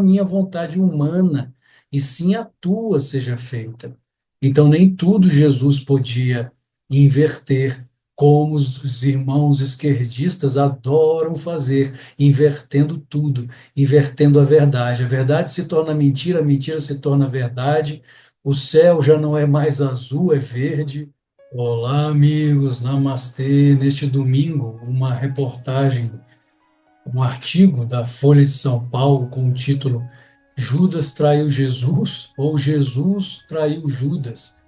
minha vontade humana, e sim a tua seja feita. Então, nem tudo Jesus podia inverter, como os irmãos esquerdistas adoram fazer, invertendo tudo, invertendo a verdade. A verdade se torna mentira, a mentira se torna verdade, o céu já não é mais azul, é verde. Olá, amigos, namastê. Neste domingo, uma reportagem, um artigo da Folha de São Paulo com o título Judas traiu Jesus ou Jesus traiu Judas.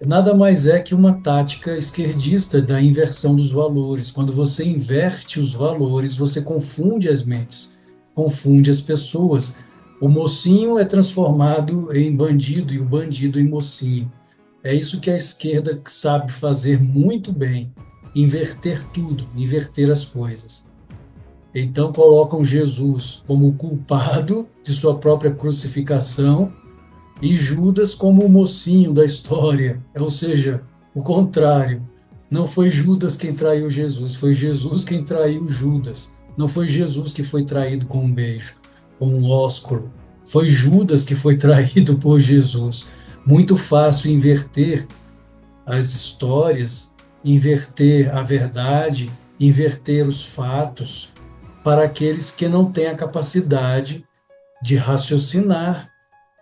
Nada mais é que uma tática esquerdista da inversão dos valores. Quando você inverte os valores, você confunde as mentes, confunde as pessoas. O mocinho é transformado em bandido e o bandido em mocinho. É isso que a esquerda sabe fazer muito bem, inverter tudo, inverter as coisas. Então colocam Jesus como o culpado de sua própria crucificação e Judas como o mocinho da história, ou seja, o contrário. Não foi Judas quem traiu Jesus, foi Jesus quem traiu Judas. Não foi Jesus que foi traído com um beijo, com um ósculo. Foi Judas que foi traído por Jesus. Muito fácil inverter as histórias, inverter a verdade, inverter os fatos para aqueles que não têm a capacidade de raciocinar,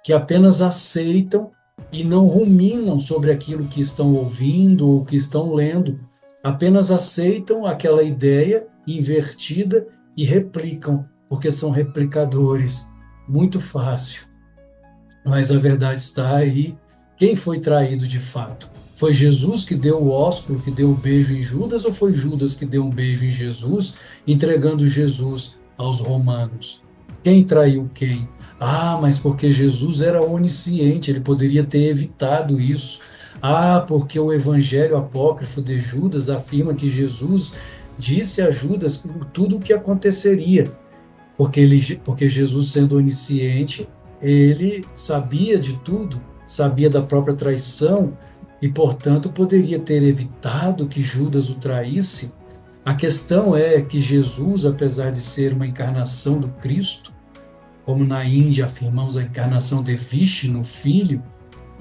que apenas aceitam e não ruminam sobre aquilo que estão ouvindo ou que estão lendo, apenas aceitam aquela ideia invertida e replicam, porque são replicadores. Muito fácil. Mas a verdade está aí. Quem foi traído de fato? Foi Jesus que deu o ósculo, que deu o beijo em Judas, ou foi Judas que deu um beijo em Jesus, entregando Jesus aos romanos? Quem traiu quem? Ah, mas porque Jesus era onisciente, ele poderia ter evitado isso. Ah, porque o evangelho apócrifo de Judas afirma que Jesus disse a Judas tudo o que aconteceria, porque Jesus, sendo onisciente, ele sabia de tudo, sabia da própria traição e, portanto, poderia ter evitado que Judas o traísse. A questão é que Jesus, apesar de ser uma encarnação do Cristo, como na Índia afirmamos a encarnação de Vishnu, filho,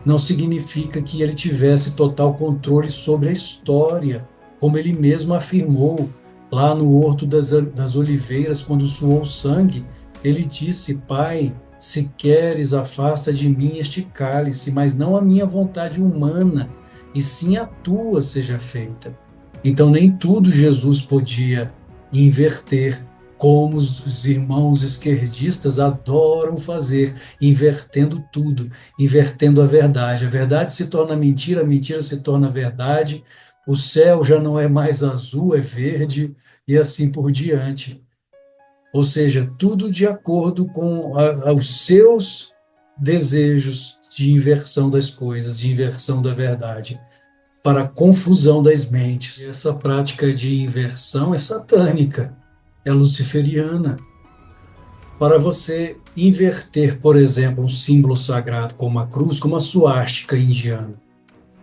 não significa que ele tivesse total controle sobre a história, como ele mesmo afirmou lá no Horto das Oliveiras, quando suou sangue, ele disse: Pai, se queres, afasta de mim este cálice, mas não a minha vontade humana, e sim a tua seja feita. Então, nem tudo Jesus podia inverter, como os irmãos esquerdistas adoram fazer, invertendo tudo, invertendo a verdade. A verdade se torna mentira, a mentira se torna verdade, o céu já não é mais azul, é verde, e assim por diante. Ou seja, tudo de acordo com os seus desejos de inversão das coisas, de inversão da verdade, para a confusão das mentes. E essa prática de inversão é satânica, é luciferiana. Para você inverter, por exemplo, um símbolo sagrado como a cruz, como a suástica indiana,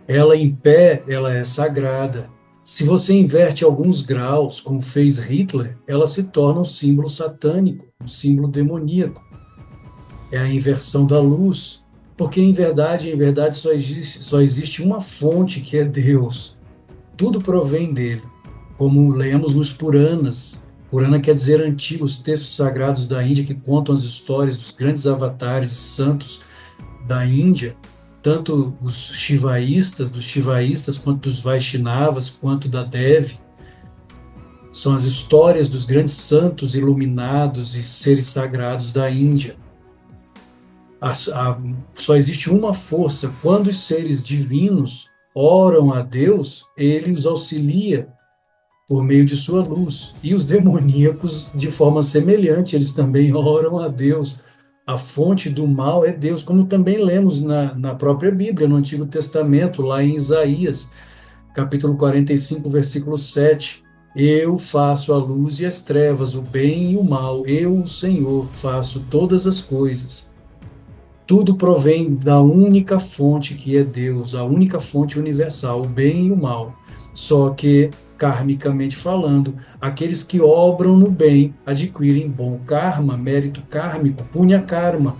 ela em pé, ela é sagrada. Se você inverte alguns graus, como fez Hitler, ela se torna um símbolo satânico, um símbolo demoníaco. É a inversão da luz, porque em verdade só existe uma fonte que é Deus. Tudo provém dele, como lemos nos Puranas. Purana quer dizer antigos textos sagrados da Índia que contam as histórias dos grandes avatares e santos da Índia, tanto os shivaístas, dos shivaístas, quanto dos Vaishnavas, quanto da Devi. São as histórias dos grandes santos iluminados e seres sagrados da Índia. Só existe uma força. Quando os seres divinos oram a Deus, ele os auxilia por meio de sua luz. E os demoníacos, de forma semelhante, eles também oram a Deus. A fonte do mal é Deus, como também lemos na própria Bíblia, no Antigo Testamento, lá em Isaías, capítulo 45, versículo 7. Eu faço a luz e as trevas, o bem e o mal. Eu, o Senhor, faço todas as coisas. Tudo provém da única fonte que é Deus, a única fonte universal, o bem e o mal. Só que karmicamente falando. Aqueles que obram no bem adquirem bom karma, mérito kármico, punya karma.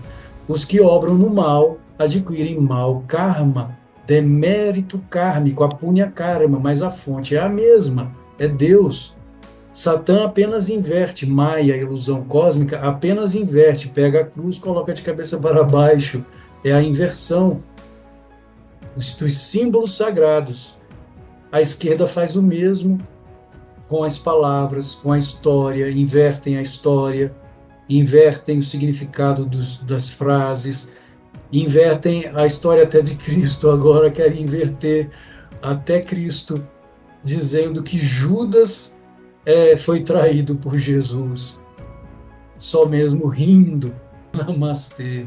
Os que obram no mal adquirem mal karma, demérito kármico, a punya karma, mas a fonte é a mesma, é Deus. Satã apenas inverte, Maia, a ilusão cósmica, apenas inverte, pega a cruz, coloca de cabeça para baixo. É a inversão dos símbolos sagrados. A esquerda faz o mesmo com as palavras, com a história, invertem a história, invertem o significado das frases, invertem a história até de Cristo, agora querem inverter até Cristo, dizendo que Judas foi traído por Jesus. Só mesmo rindo. Namastê.